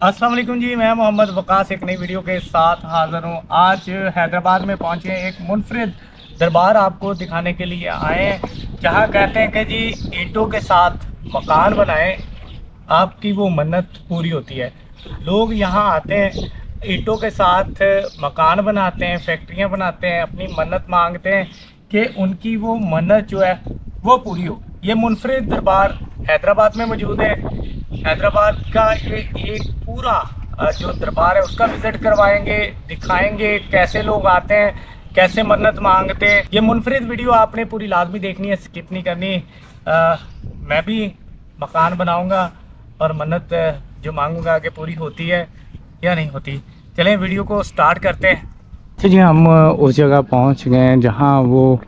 अस्सलाम वालेकुम जी। मैं मोहम्मद वकास एक नई वीडियो के साथ हाज़िर हूँ। आज हैदराबाद में पहुँचे हैं, एक मुनफरिद दरबार आपको दिखाने के लिए आए हैं, जहाँ कहते हैं कि जी ईंटों के साथ मकान बनाएं, आपकी वो मन्नत पूरी होती है। लोग यहाँ आते हैं, ईंटों के साथ मकान बनाते हैं, फैक्ट्रियाँ बनाते हैं, अपनी मन्नत मांगते हैं कि उनकी वो मन्नत जो है वो पूरी हो। ये मुनफरिद दरबार हैदराबाद में मौजूद है। हैदराबाद का ये एक पूरा जो दरबार है उसका विजिट करवाएंगे, दिखाएंगे कैसे लोग आते हैं, कैसे मन्नत मांगते हैं। ये मुनफरिद वीडियो आपने पूरी लाजमी देखनी है, स्किप नहीं करनी। मैं भी मकान बनाऊंगा और मन्नत जो मांगूंगा कि पूरी होती है या नहीं होती। चलें वीडियो को स्टार्ट करते हैं। अच्छा जी, हम उस जगह पहुंच गए हैं जहां वो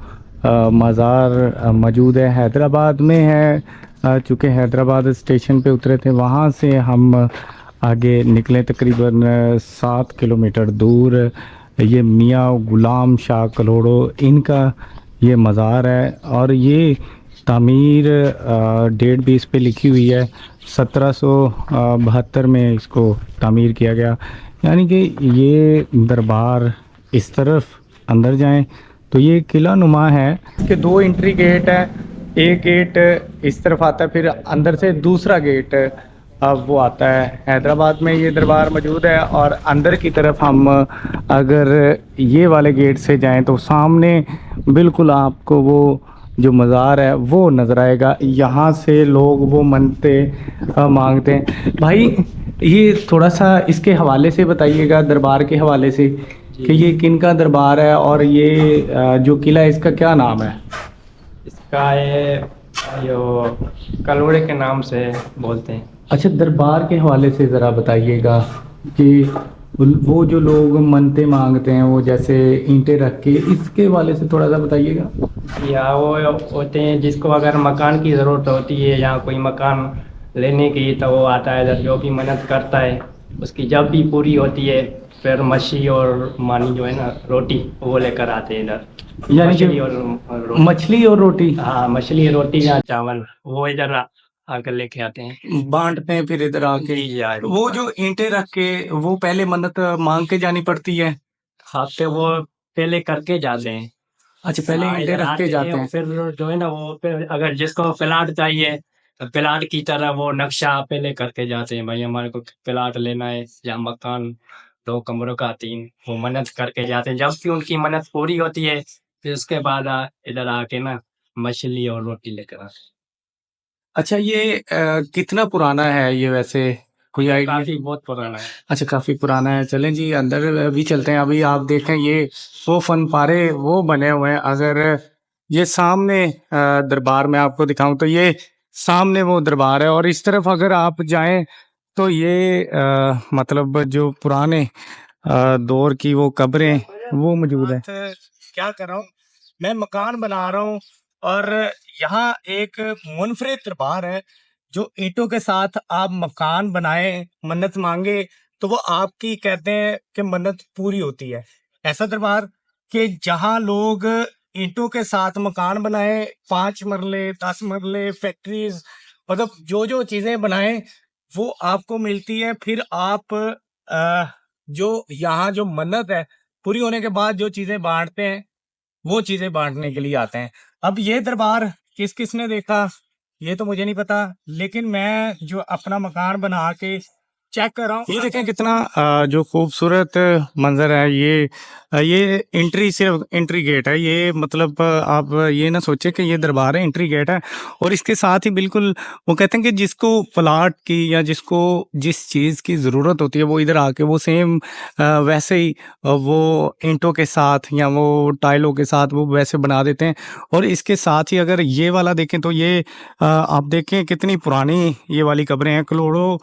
मज़ार मौजूद है, हैदराबाद में है। चूँकि हैदराबाद स्टेशन पे उतरे थे, वहाँ से हम आगे निकले तकरीबन 7 किलोमीटर दूर। ये मियाँ गुलाम शाह कलोड़ो इनका ये मज़ार है, और ये तामीर डेट भी इस पे लिखी हुई है, 1772 में इसको तामीर किया गया। यानी कि ये दरबार इस तरफ अंदर जाएं तो ये किला नुमा है कि दो एंट्री गेट है। एक गेट इस तरफ आता है, फिर अंदर से दूसरा गेट अब वो आता है। हैदराबाद में ये दरबार मौजूद है, और अंदर की तरफ हम अगर ये वाले गेट से जाएं तो सामने बिल्कुल आपको वो जो मज़ार है वो नज़र आएगा। यहाँ से लोग वो मनते मांगते हैं। भाई, ये थोड़ा सा इसके हवाले से बताइएगा, दरबार के हवाले से, कि ये किन का दरबार है, और ये जो किला है इसका क्या नाम है? इसका ये यो कलोड़े के नाम से बोलते हैं। अच्छा, दरबार के हवाले से ज़रा बताइएगा कि वो जो लोग मनते मांगते हैं, वो जैसे ईंटें रख के, इसके हवाले से थोड़ा सा बताइएगा। या वो होते हैं जिसको अगर मकान की ज़रूरत होती है या कोई मकान लेने की, तो वो आता है इधर, जो भी मन्नत करता है उसकी जब भी पूरी होती है, फिर मच्छी और मानी जो है ना, रोटी, वो लेकर आते हैं इधर। यानी कि मछली और रोटी। मछली और रोटी हाँ, मछली रोटी या चावल वो इधर आकर लेके आते हैं। बांटते हैं फिर इधर आके। जी यार, वो जो ईंटें रख के, वो पहले मन्नत मांग के जानी पड़ती है? खाते वो पहले करके जाते हैं। अच्छा, पहले हाँ, ईंटें इधर रख के आते हैं जाते और हैं। फिर जो है ना, वो फिर अगर जिसको प्लाट चाहिए तो प्लाट की तरह वो नक्शा पहले करके जाते हैं, भाई हमारे को प्लाट लेना है या मकान 2 कमरों का 3, वो मन्नत करके जाते हैं। जब भी उनकी मन्नत पूरी होती है, फिर उसके बाद इधर आके ना मछली और रोटी लेकर आते हैं। अच्छा, ये कितना पुराना है ये वैसे, कोई ये आइडिया? काफी बहुत पुराना है। अच्छा, काफी पुराना है। चलें जी, अंदर भी चलते हैं। अभी आप देखें, ये वो फन पारे वो बने हुए हैं। अगर ये सामने दरबार में आपको दिखाऊं तो ये सामने वो दरबार है, और इस तरफ अगर आप जाएं तो ये मतलब जो पुराने दौर की वो कब्रें वो मौजूद है। क्या कर रहा हूँ, मैं मकान बना रहा हूँ, और यहाँ एक मुनफरिद दरबार है, जो ईंटों के साथ आप मकान बनाए, मन्नत मांगे तो वो आपकी कहते हैं कि मन्नत पूरी होती है। ऐसा दरबार कि जहाँ लोग ईंटों के साथ मकान बनाए, 5 मरले 10 मरले फैक्ट्रीज, मतलब जो जो चीजें बनाए वो आपको मिलती है। फिर आप जो यहाँ जो मन्नत है पूरी होने के बाद जो चीजें बांटते हैं, वो चीजें बांटने के लिए आते हैं। अब ये दरबार किस किसने देखा ये तो मुझे नहीं पता, लेकिन मैं जो अपना मकान बना के चेक कर रहा हूँ। ये देखें कितना जो खूबसूरत मंजर है। ये एंट्री, सिर्फ एंट्री गेट है ये। मतलब आप ये ना सोचे कि ये दरबार है, एंट्री गेट है। और इसके साथ ही बिल्कुल वो कहते हैं कि जिसको प्लाट की या जिसको जिस चीज़ की ज़रूरत होती है, वो इधर आके वो सेम वैसे ही वो ईंटों के साथ या वो टाइलों के साथ वो वैसे बना देते हैं। और इसके साथ ही अगर ये वाला देखें तो ये आप देखें कितनी पुरानी ये वाली कब्रें हैं। करोड़ों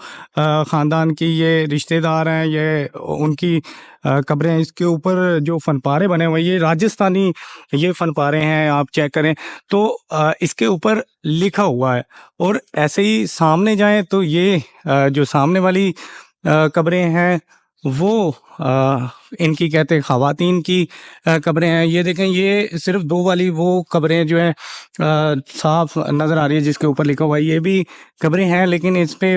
ख़ानदान की ये रिश्तेदार हैं, ये उनकी कब्रें हैं। इसके ऊपर जो फनपारे बने हुए हैं, ये राजस्थानी ये फनपारे हैं, आप चेक करें तो इसके ऊपर लिखा हुआ है। और ऐसे ही सामने जाएं तो ये जो सामने वाली कब्रें हैं वो इनकी कहते हैं ख़वातीन की कब्रें हैं। ये देखें, ये सिर्फ दो वाली वो कब्रें जो है साफ नज़र आ रही है, जिसके ऊपर लिखा हुआ है। ये भी कब्रें हैं, लेकिन इस पे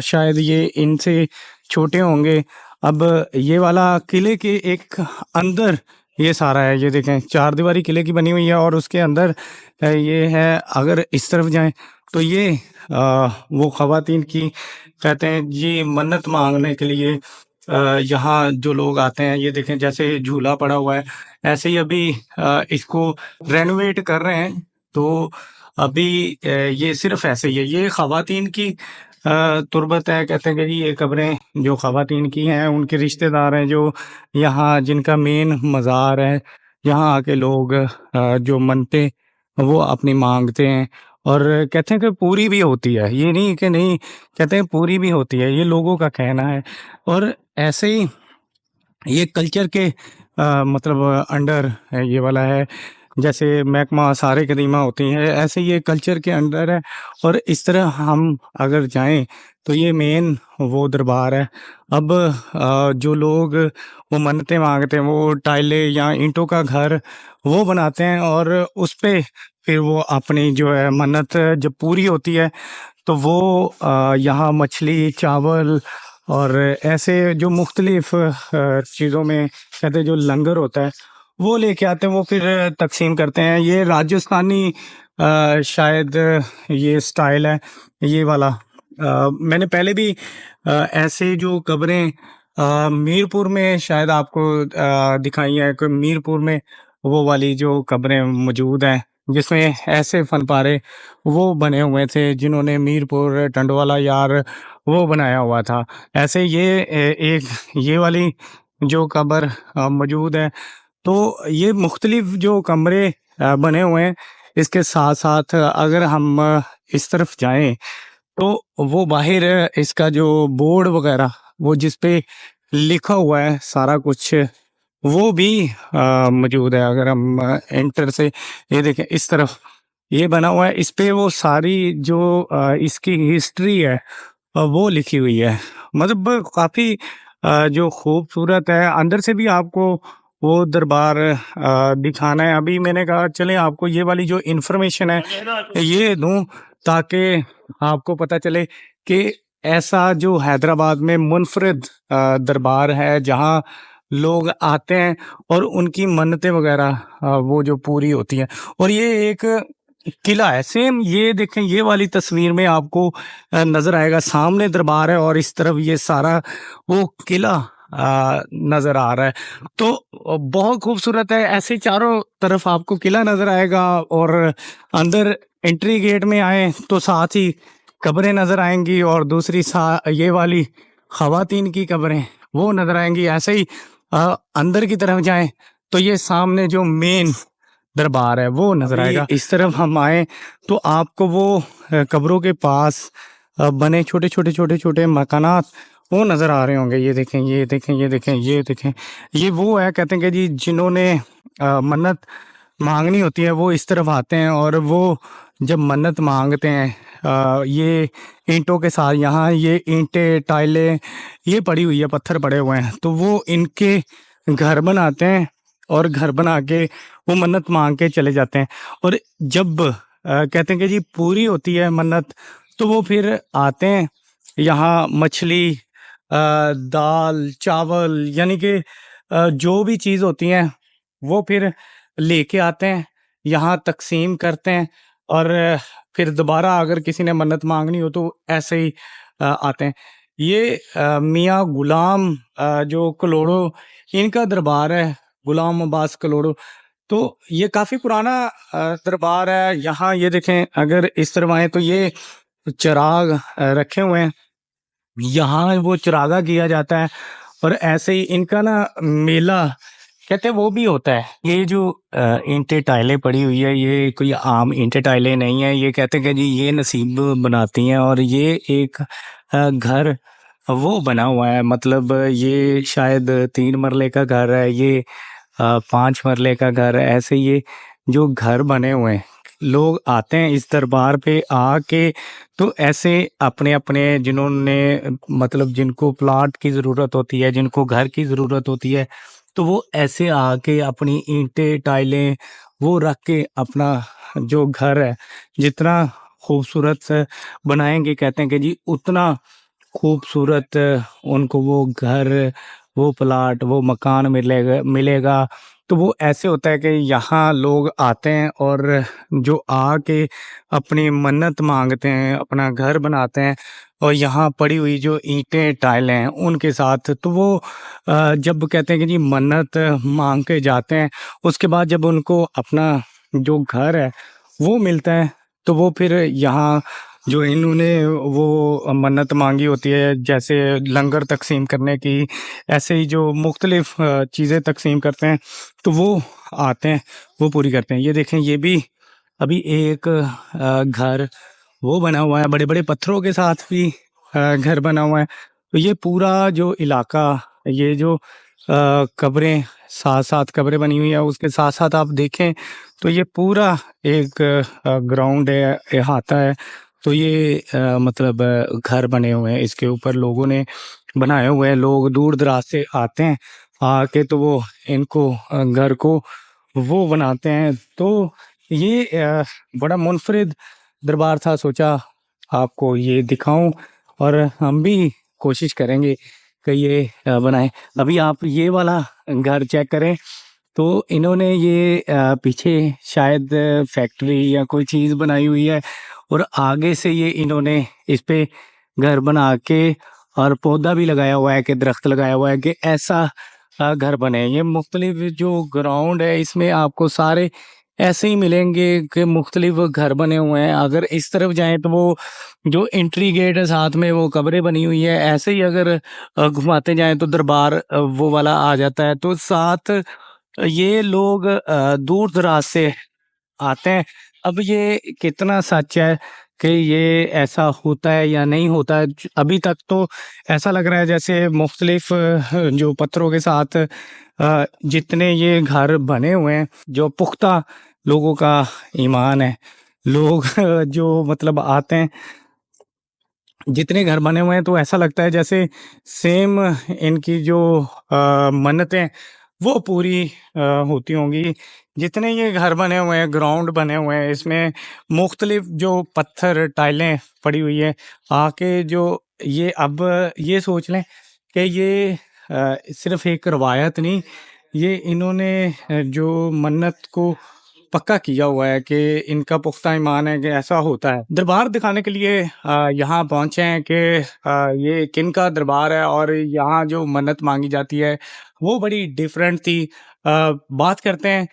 शायद ये इनसे छोटे होंगे। अब ये वाला किले के एक अंदर ये सारा है, ये देखें चारदीवारी किले की बनी हुई है और उसके अंदर ये है। अगर इस तरफ जाएं तो ये वो ख़वातीन की कहते हैं जी मन्नत मांगने के लिए यहाँ जो लोग आते हैं, ये देखें जैसे झूला पड़ा हुआ है ऐसे ही अभी इसको रेनोवेट कर रहे हैं। तो अभी ये सिर्फ ऐसे ही है, ये ख़वातीन की तुर्बत है। कहते हैं कि जी ये कब्रें जो ख़वातीन की हैं, उनके रिश्तेदार हैं जो यहाँ जिनका मेन मज़ार है, यहाँ आके लोग जो मन्नतें वो अपनी मांगते हैं और कहते हैं कि पूरी भी होती है। ये नहीं कि नहीं, कहते हैं पूरी भी होती है, ये लोगों का कहना है। और ऐसे ही ये कल्चर के मतलब अंडर है ये वाला है। जैसे महकमा आसार कदीमा होती हैं, ऐसे ये कल्चर के अंडर है। और इस तरह हम अगर जाएं तो ये मेन वो दरबार है। अब जो लोग वो मन्नतें मांगते हैं वो टाइलें या ईंटों का घर वो बनाते हैं और उस पे फिर वो अपनी जो है मन्नत जब पूरी होती है तो वो यहाँ मछली, चावल और ऐसे जो मुख्तलिफ चीज़ों में कहते हैं जो लंगर होता है वो लेके आते हैं, वो फिर तकसीम करते हैं। ये राजस्थानी शायद ये स्टाइल है ये वाला। मैंने पहले भी ऐसे जो कब्रें मीरपुर में शायद आपको दिखाई है कि मीरपुर में वो वाली जो कब्रें मौजूद हैं जिसमें ऐसे फनपारे वो बने हुए थे जिन्होंने मीरपुर टंडवाला यार वो बनाया हुआ था। ऐसे ये एक ये वाली जो कब्र मौजूद है। तो ये मुख्तलिफ जो कमरे बने हुए हैं, इसके साथ साथ अगर हम इस तरफ जाएं तो वो बाहर इसका जो बोर्ड वगैरह वो जिस पे लिखा हुआ है सारा कुछ वो भी मौजूद है। अगर हम एंटर से ये देखें इस तरफ ये बना हुआ है, इस पे वो सारी जो इसकी हिस्ट्री है वो लिखी हुई है। मतलब काफ़ी जो खूबसूरत है। अंदर से भी आपको वो दरबार दिखाना है। अभी मैंने कहा चलें आपको ये वाली जो इन्फॉर्मेशन है ये दूं ताकि आपको पता चले कि ऐसा जो हैदराबाद में मुनफरिद दरबार है जहाँ लोग आते हैं और उनकी मन्नतें वगैरह वो जो पूरी होती हैं। और ये एक किला है सेम, ये देखें ये वाली तस्वीर में आपको नजर आएगा सामने दरबार है और इस तरफ ये सारा वो किला नजर आ रहा है। तो बहुत खूबसूरत है, ऐसे चारों तरफ आपको किला नजर आएगा और अंदर एंट्री गेट में आए तो साथ ही कब्रें नजर आएंगी और दूसरी ये वाली खवातीन की कब्रें वो नजर आएंगी। ऐसे ही अंदर की तरफ जाएं तो ये सामने जो मेन दरबार है वो नजर आएगा। इस तरफ हम आए तो आपको वो कब्रों के पास बने छोटे छोटे छोटे छोटे मकानात वो नजर आ रहे होंगे। ये देखें ये देखें ये देखें ये देखें, ये वो है कहते हैं कि जी जिन्होंने मन्नत मांगनी होती है वो इस तरफ आते हैं और वो जब मन्नत मांगते हैं ये ईंटों के साथ यहाँ ये ईंटें टाइलें ये पड़ी हुई है, पत्थर पड़े हुए हैं तो वो इनके घर बनाते हैं और घर बना के वो मन्नत मांग के चले जाते हैं। और जब कहते हैं कि जी पूरी होती है मन्नत तो वो फिर आते हैं यहाँ मछली दाल चावल यानी कि जो भी चीज़ होती हैं वो फिर लेके आते हैं यहाँ तकसीम करते हैं और फिर दोबारा अगर किसी ने मन्नत मांगनी हो तो ऐसे ही आते हैं। ये मियाँ गुलाम जो कलोड़ो इनका दरबार है, गुलाम अब्बास कलोड़ो। तो ये काफ़ी पुराना दरबार है। यहाँ ये देखें अगर इस तरफ आए तो ये चिराग रखे हुए हैं, यहाँ वो चरागा किया जाता है। और ऐसे ही इनका ना मेला कहते हैं वो भी होता है। ये जो ईंटें टाइलें पड़ी हुई है ये कोई आम ईंटें टाइलें नहीं है, ये कहते हैं कि जी ये नसीब बनाती हैं। और ये एक घर वो बना हुआ है, मतलब ये शायद 3 मरले का घर है, ये 5 मरले का घर है। ऐसे ये जो घर बने हुए हैं लोग आते हैं इस दरबार पे आके तो ऐसे अपने अपने जिन्होंने मतलब जिनको प्लाट की ज़रूरत होती है, जिनको घर की ज़रूरत होती है तो वो ऐसे आके अपनी ईंटें टाइलें वो रख के अपना जो घर है जितना खूबसूरत से बनाएंगे कहते हैं कि जी उतना खूबसूरत उनको वो घर, वो प्लाट, वो मकान मिलेगा। तो वो ऐसे होता है कि यहाँ लोग आते हैं और जो आके अपनी मन्नत माँगते हैं, अपना घर बनाते हैं और यहाँ पड़ी हुई जो ईंटें, टाइलें हैं उनके साथ तो वो जब कहते हैं कि जी मन्नत माँग के जाते हैं, उसके बाद जब उनको अपना जो घर है वो मिलता है, तो वो फिर यहाँ जो इन्होंने वो मन्नत मांगी होती है जैसे लंगर तकसीम करने की, ऐसे ही जो मुख्तलिफ चीज़ें तकसीम करते हैं तो वो आते हैं, वो पूरी करते हैं। ये देखें ये भी अभी एक घर वो बना हुआ है, बड़े बड़े पत्थरों के साथ भी घर बना हुआ है। तो ये पूरा जो इलाका, ये जो कब्रें, साथ साथ कब्रें बनी हुई है, उसके साथ साथ आप देखें तो ये पूरा एक ग्राउंड है, अहाता है। तो ये मतलब घर बने हुए हैं, इसके ऊपर लोगों ने बनाए हुए हैं, लोग दूर दराज से आते हैं, आके तो वो इनको घर को वो बनाते हैं। तो ये बड़ा मुनफरिद दरबार था, सोचा आपको ये दिखाऊं और हम भी कोशिश करेंगे कि ये बनाएं। अभी आप ये वाला घर चेक करें तो इन्होंने ये पीछे शायद फैक्ट्री या कोई चीज़ बनाई हुई है और आगे से ये इन्होंने इस पे घर बना के और पौधा भी लगाया हुआ है कि दरख्त लगाया हुआ है कि ऐसा घर बने। ये मुख्तलिफ जो ग्राउंड है इसमें आपको सारे ऐसे ही मिलेंगे कि मुख्तलिफ घर बने हुए हैं। अगर इस तरफ जाएं तो वो जो एंट्री गेट है साथ में वो कब्रें बनी हुई है। ऐसे ही अगर घुमाते जाएं तो दरबार वो वाला आ जाता है। तो साथ ये लोग दूर दराज से आते हैं। अब ये कितना सच है कि ये ऐसा होता है या नहीं होता है, अभी तक तो ऐसा लग रहा है जैसे मुख्तलिफ जो पत्थरों के साथ जितने ये घर बने हुए हैं, जो पुख्ता लोगों का ईमान है, लोग जो मतलब आते हैं, जितने घर बने हुए हैं तो ऐसा लगता है जैसे सेम इनकी जो मन्नतें वो पूरी होती होंगी। जितने ये घर बने हुए हैं, ग्राउंड बने हुए हैं, इसमें मुख्तलिफ जो पत्थर टाइलें पड़ी हुई है, आके जो ये अब ये सोच लें कि ये सिर्फ एक रवायत नहीं, ये इन्होंने जो मन्नत को पक्का किया हुआ है कि इनका पुख्ता ईमान है कि ऐसा होता है। दरबार दिखाने के लिए यहाँ पहुँचे हैं कि ये किन का दरबार है और यहाँ जो मन्नत मांगी जाती है वो बड़ी डिफरेंट थी। बात करते हैं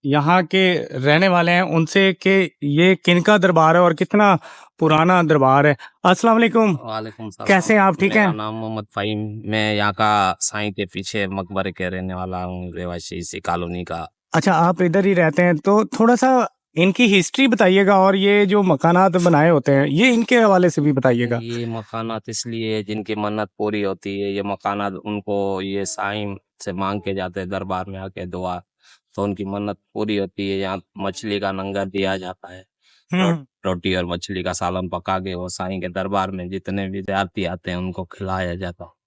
यहाँ के रहने वाले हैं उनसे कि ये किन का दरबार है और कितना पुराना दरबार है। अस्सलाम वालेकुम, वालेकुम कैसे सलाम। हैं आप? ठीक मेरा हैं? नाम मोहम्मद फ़हीम, मैं यहाँ का साईं के पीछे मकबरे के रहने वाला हूँ, रहवासी इसी कॉलोनी का। अच्छा, आप इधर ही रहते हैं तो थोड़ा-सा इनकी हिस्ट्री बताइएगा और ये जो मकानात बनाए होते हैं, ये इनके हवाले से भी बताइएगा। ये मकानात इसलिए जिनकी मन्नत पूरी होती है, ये मकानात उनको ये साईं से माँग के जाते हैं दरबार में आके दुआ, तो उनकी मन्नत पूरी होती है। यहाँ मछली का लंगर दिया जाता है, हुँ। रोटी और मछली का सालन पका के वो साईं के दरबार में जितने विद्यार्थी आते हैं उनको खिलाया जाता है।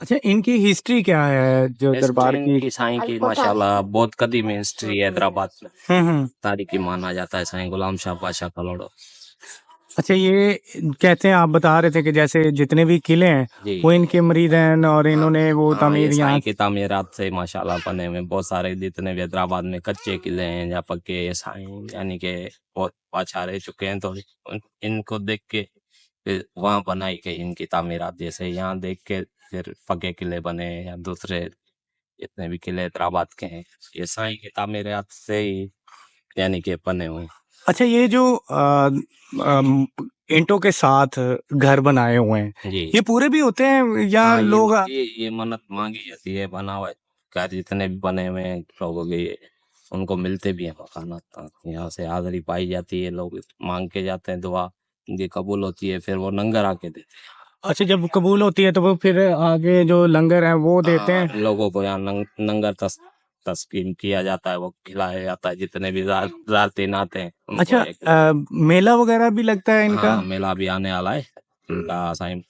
अच्छा, इनकी हिस्ट्री क्या है जो हिस्ट्री दरबार की? इनकी साईं की माशाल्लाह बहुत कदीम हिस्ट्री है हैदराबाद में। हुँ, हुँ। तारीखी माना जाता है साईं गुलाम शाह पाशा कलोड़ो। अच्छा, ये कहते हैं, आप बता रहे थे कि जैसे जितने भी किले हैं, जी। वो इनके मुरीद-ऐन और इन्होंने वो हाँ, ये तामीर यहाँ साईं की तामीरात से माशाल्लाह बने हुए बहुत सारे जितने भी हैदराबाद में कच्चे किले हैं या पक्के, ये साईं यानी कि बहुत पाछा रह चुके हैं, तो इनको देख के फिर वहाँ बनाई गई इनकी तामीरात। जैसे यहाँ देख के फिर पक्के किले बने या दूसरे जितने भी किले हैदराबाद के हैं, ये साईं की तामीरात से ही यानी कि बने हुए हैं। अच्छा, ये जो अम, ईंटों के साथ घर बनाए हुए हैं, जी। ये पूरे भी होते हैं या हाँ, लोग ये मन्नत मांगी जाती है, बना हुआ है घर जितने भी बने हुए हैं लोगों के, उनको मिलते भी हैं मकानात। यहाँ से हाजिरी पाई जाती है, लोग मांग के जाते हैं दुआ, उनकी कबूल होती है, फिर वो लंगर आके देते अच्छा, जब कबूल होती है तो वो फिर आगे जो लंगर है वो देते हैं। हैं? लोगों को यहाँ लंगर तस्कीम किया जाता है, वो खिलाया जाता है जितने भी रातीन आते हैं उनको अच्छा, मेला वगैरह भी लगता है इनका? हाँ, मेला भी आने वाला है इनका साईं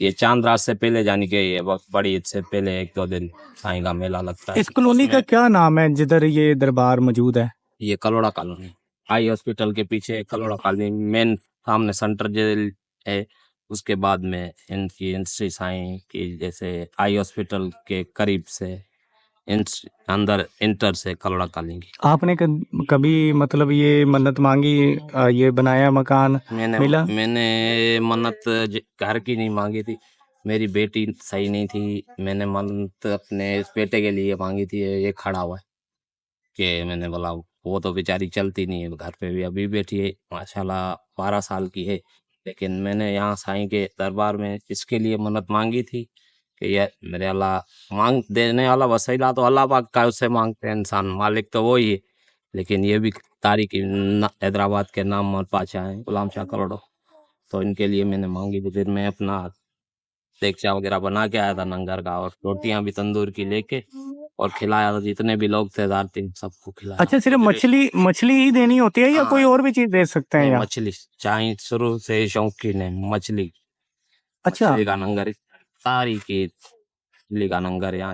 ये चांद रात से पहले जानी के ये बड़ी ईद से पहले 1-2 दिन साईं का मेला लगता है। इस कॉलोनी का क्या नाम है जिधर ये दरबार मौजूद है? ये कलोड़ा कॉलोनी, आई हॉस्पिटल के पीछे कलोड़ा कॉलोनी, मेन सामने सेंटर जेल है, उसके बाद में इनकी इंडस्ट्रीज आई कि जैसे आई हॉस्पिटल के करीब से अंदर इंटर से कलड़ा कालेंगे। आपने कभी मतलब ये मन्नत मांगी, ये बनाया मकान मिला? मैंने मन्नत घर की नहीं मांगी थी, मेरी बेटी सही नहीं थी, मैंने मन्नत अपने बेटे के लिए मांगी थी। ये खड़ा हुआ है कि मैंने बोला वो तो बेचारी चलती नहीं है, घर पे भी अभी बैठी है माशाल्लाह 12 साल की है, लेकिन मैंने यहाँ साईं के दरबार में इसके लिए मन्नत मांगी थी कि ये मेरे अल्लाह मांग देने वाला वसीला तो अल्लाह पाक का, उससे मांगते हैं इंसान, मालिक तो वही है, लेकिन ये भी तारिक हैदराबाद के नाम और पाचा हैं गुलाम शाह करोड़ो, तो इनके लिए मैंने मांगी थी। फिर मैं अपना देगचा वगैरह बना के आया था नंगर का, और रोटियां भी तंदूर की लेके और खिलाया था, जितने भी लोग थे 3 सबको खिलाया। अच्छा, सिर्फ मछली ही देनी होती है या कोई और भी चीज दे सकते हैं यहाँ? मछली चाहे शुरू से शौकीन है मछली। अच्छा, मछली का लंगर सारी की मछली का लंगर यहाँ,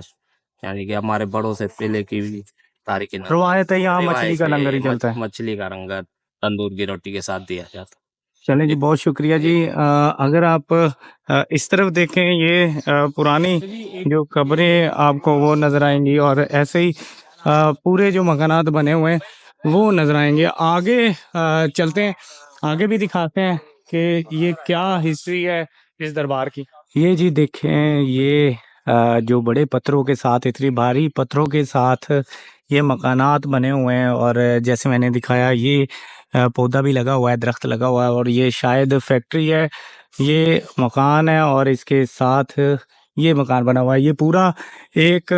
यानी कि हमारे बड़ों से पहले की भी तारीख रवायत है यहाँ मछली का लंगर ही चलता है। मछली का लंगर तंदूर की रोटी के साथ दिया जाता। चलें जी, बहुत शुक्रिया जी। अगर आप इस तरफ देखें, ये पुरानी जो कब्रें आपको वो नज़र आएंगी, और ऐसे ही पूरे जो मकानात बने हुए हैं वो नज़र आएंगे। आगे चलते हैं, आगे भी दिखाते हैं कि ये क्या हिस्ट्री है इस दरबार की। ये जी देखें, ये जो बड़े पत्थरों के साथ, इतनी भारी पत्थरों के साथ ये मकानात बने हुए हैं, और जैसे मैंने दिखाया ये पौधा भी लगा हुआ है, दरख्त लगा हुआ है, और ये शायद फैक्ट्री है, ये मकान है, और इसके साथ ये मकान बना हुआ है। ये पूरा एक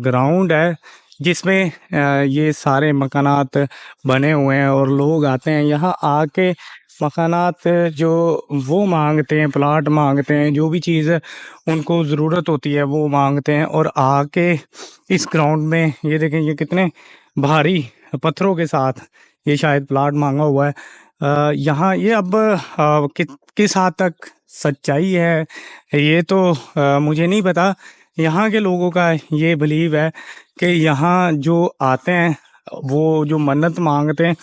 ग्राउंड है जिसमें ये सारे मकानात बने हुए हैं, और लोग आते हैं यहाँ आके मकानात जो वो मांगते हैं, प्लाट मांगते हैं, जो भी चीज़ उनको ज़रूरत होती है वो मांगते हैं, और आके इस ग्राउंड में ये देखें, ये कितने भारी पत्थरों के साथ ये शायद प्लाट मांगा हुआ है। यहाँ ये अब किस हद तक सच्चाई है ये तो मुझे नहीं पता। यहाँ के लोगों का ये बिलीव है कि यहाँ जो आते हैं वो जो मन्नत मांगते हैं,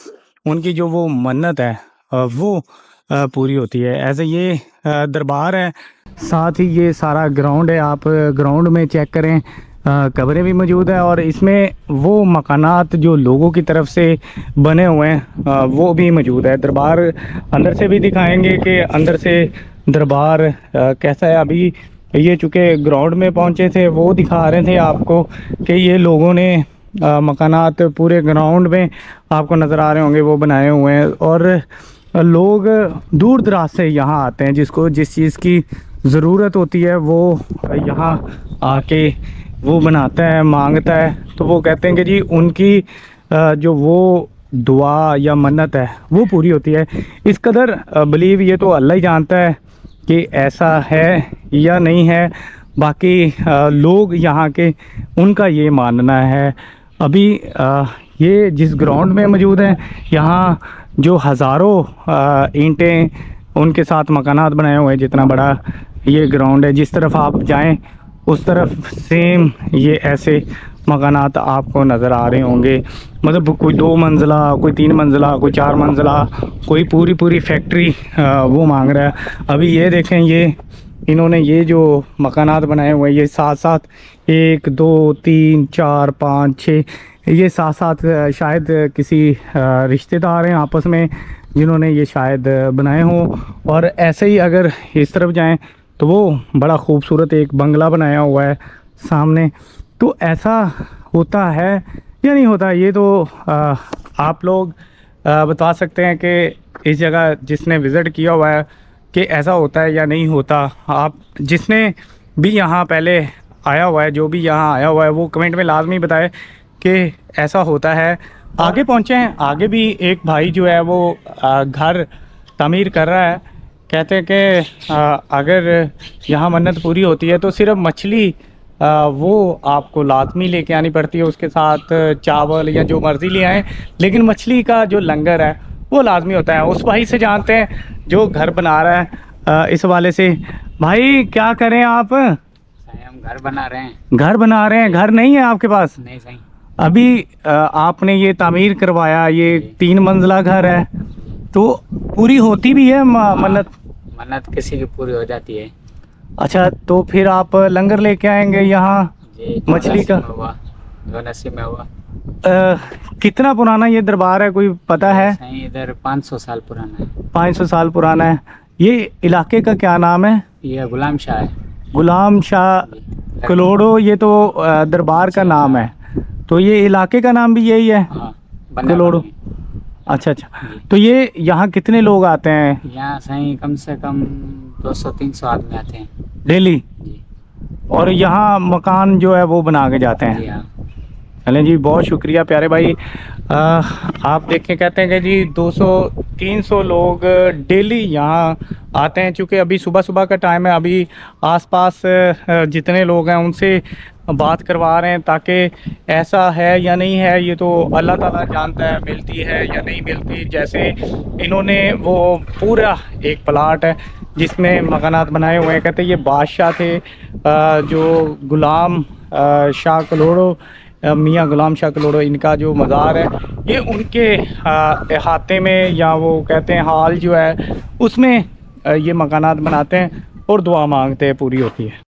उनकी जो वो मन्नत है वो पूरी होती है। ऐसे ये दरबार है, साथ ही ये सारा ग्राउंड है, आप ग्राउंड में चेक करें, कब्रें भी मौजूद है, और इसमें वो मकानात जो लोगों की तरफ से बने हुए हैं वो भी मौजूद है। दरबार अंदर से भी दिखाएंगे कि अंदर से दरबार कैसा है। अभी ये चूँकि ग्राउंड में पहुंचे थे, वो दिखा रहे थे आपको कि ये लोगों ने मकानात पूरे ग्राउंड में आपको नज़र आ रहे होंगे वो बनाए हुए हैं, और लोग दूर दराज से यहाँ आते हैं, जिसको जिस चीज़ की ज़रूरत होती है वो यहाँ आके वो बनाता है, मांगता है, तो वो कहते हैं कि जी उनकी जो वो दुआ या मन्नत है वो पूरी होती है। इस कदर बिलीव ये तो अल्लाह ही जानता है कि ऐसा है या नहीं है, बाकी लोग यहाँ के उनका ये मानना है। अभी ये जिस ग्राउंड में मौजूद है, यहाँ जो हज़ारों ईंटें उनके साथ मकानात बनाए हुए हैं, जितना बड़ा ये ग्राउंड है, जिस तरफ आप जाएं उस तरफ सेम ये ऐसे मकानात आपको नज़र आ रहे होंगे। मतलब कोई 2 मंजिला, कोई 3 मंजिला, कोई 4 मंजिला, कोई पूरी फैक्ट्री वो मांग रहा है। अभी ये देखें, ये इन्होंने ये जो मकानात बनाए हुए हैं, ये साथ 1 2 3 4 5 6, ये साथ शायद किसी रिश्तेदार हैं आपस में जिन्होंने ये शायद बनाए हों। और ऐसे ही अगर इस तरफ जाएं तो वो बड़ा खूबसूरत एक बंगला बनाया हुआ है सामने। तो ऐसा होता है या नहीं होता, ये तो आप लोग बता सकते हैं कि इस जगह जिसने विज़िट किया हुआ है कि ऐसा होता है या नहीं होता। आप जिसने भी यहाँ पहले आया हुआ है, जो भी यहाँ आया हुआ है, वो कमेंट में लाजमी बताए कि ऐसा होता है। आगे पहुँचे हैं, आगे भी एक भाई जो है वो घर तामीर कर रहा है। कहते हैं कि अगर यहाँ मन्नत पूरी होती है तो सिर्फ मछली वो आपको लाजमी लेके आनी पड़ती है, उसके साथ चावल या जो मर्ज़ी ले आएँ, लेकिन मछली का जो लंगर है वो लाजमी होता है। उस भाई से जानते हैं जो घर बना रहा है। इस वाले से, भाई क्या करें आप? हम घर बना रहे हैं। घर बना रहे हैं? घर नहीं है आपके पास? नहीं सही। अभी आपने ये तामीर करवाया, ये 3 मंजिला घर है, तो पूरी होती भी है मन्नत? मन्नत किसी की पूरी हो जाती है अच्छा, तो फिर आप लंगर लेके आएंगे यहाँ जी। मछली का? जो नसीब में हुआ। कितना पुराना ये दरबार है, कोई पता है? सही इधर 500 साल पुराना है। 500 साल पुराना है। ये इलाके का क्या नाम है? ये गुलाम शाह है। गुलाम शाह कलोड़ो, ये तो दरबार का नाम है। तो ये इलाके का नाम भी यही है, हाँ, कलोड़ो? अच्छा अच्छा। तो ये यहाँ कितने लोग आते हैं यहाँ सही कम से कम 200-300 आदमी आते हैं डेली? जी। और यहाँ मकान जो है वो बना के जाते जी हैं? हाँ। चलें जी, बहुत शुक्रिया प्यारे भाई। आप देखें, कहते हैं कि जी 200-300 लोग डेली यहाँ आते हैं। चूँकि अभी सुबह सुबह का टाइम है, अभी आसपास जितने लोग हैं उनसे बात करवा रहे हैं, ताकि ऐसा है या नहीं है ये तो अल्लाह ताला जानता है, मिलती है या नहीं मिलती। जैसे इन्होंने वो पूरा एक प्लाट है जिसमें मकानात बनाए हुए हैं। कहते हैं ये बादशाह थे, जो गुलाम शाह कलोड़ो, मियाँ गुलाम शाह कलोड़ो, इनका जो मज़ार है ये उनके अहाते में, या वो कहते हैं हाल जो है उसमें ये मकानात बनाते हैं और दुआ मांगते हैं, पूरी होती है।